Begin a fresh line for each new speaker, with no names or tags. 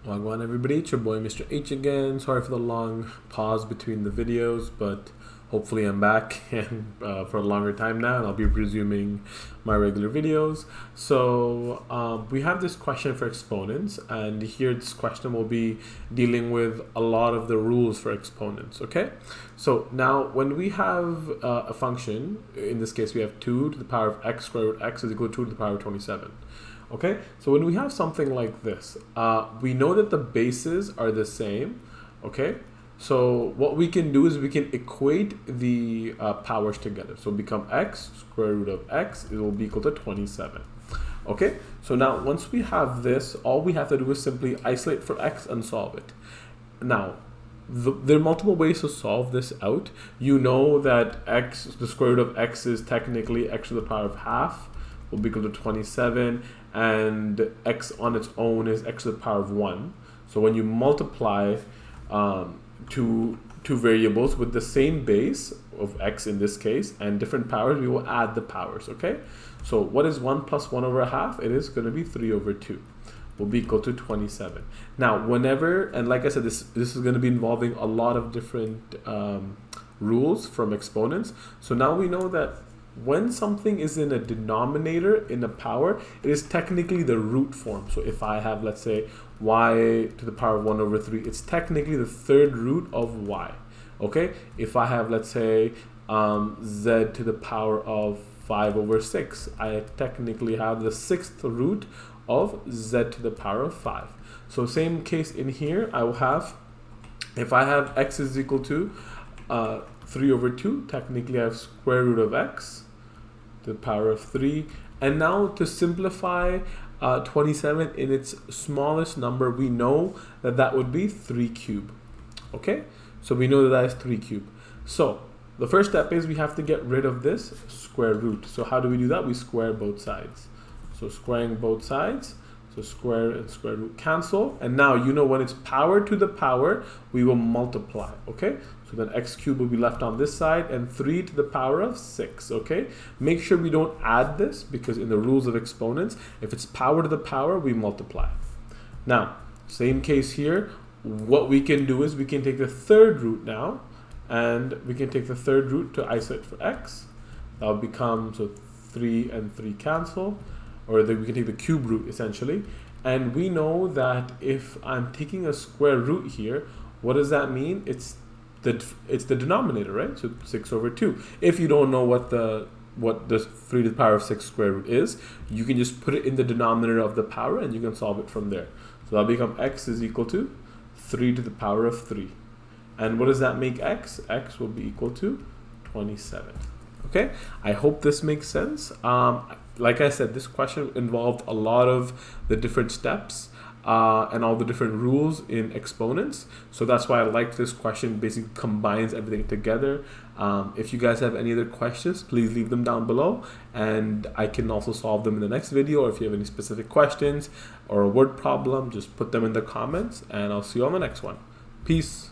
Wagwan everybody, it's your boy Mr. H again. Sorry for the long pause between the videos, but hopefully I'm back and for a longer time now, and I'll be resuming my regular videos. So we have this question for exponents, and here this question will be dealing with a lot of the rules for exponents. Okay, so now when we have a function, in this case we have 2 to the power of x square root x is equal to 2 to the power of 27. Okay, so when we have something like this, we know that the bases are the same. Okay, so what we can do is we can equate the powers together. So become x square root of x, it will be equal to 27. Okay, so now once we have this, all we have to do is simply isolate for x and solve it. Now, there are multiple ways to solve this out. You know that x, the square root of x is technically x to the power of half, will be equal to 27, and x on its own is x to the power of 1. So when you multiply two variables with the same base of x in this case and different powers, we will add the powers. Okay, so what is 1 plus 1 over a half? It is going to be 3 over 2, will be equal to 27. Now whenever, and like I said, this is going to be involving a lot of different rules from exponents. So now we know that when something is in a denominator in a power, it is technically the root form. So if I have, let's say, y to the power of 1 over 3, it's technically the third root of y. Okay, if I have, let's say, z to the power of 5 over 6, I technically have the sixth root of z to the power of 5. So same case in here, I will have, if I have x is equal to 3 over 2, technically I have square root of x to the power of 3. And now to simplify 27 in its smallest number, we know that that would be 3 cubed. Okay, so we know that that is 3 cubed. So the first step is we have to get rid of this square root. So how do we do that? We square both sides. So squaring both sides, so square and square root cancel, and now you know when it's power to the power, we will multiply. Okay, so then x cubed will be left on this side, and 3 to the power of 6. Okay, make sure we don't add this, because in the rules of exponents, if it's power to the power, we multiply. Now, same case here. What we can do is we can take the third root now, and we can take the third root to isolate for x. That will become, so 3 and 3 cancel, or we can take the cube root essentially. And we know that if I'm taking a square root here, what does that mean? It's the denominator, right? So 6 over 2. If you don't know what the 3 to the power of 6 square root is, you can just put it in the denominator of the power and you can solve it from there. So that'll become x is equal to 3 to the power of 3. And what does that make x? X will be equal to 27. Okay, I hope this makes sense. Like I said, this question involved a lot of the different steps and all the different rules in exponents. So that's why I liked this question. Basically combines everything together. If you guys have any other questions, please leave them down below, and I can also solve them in the next video. Or if you have any specific questions or a word problem, just put them in the comments, and I'll see you on the next one. Peace.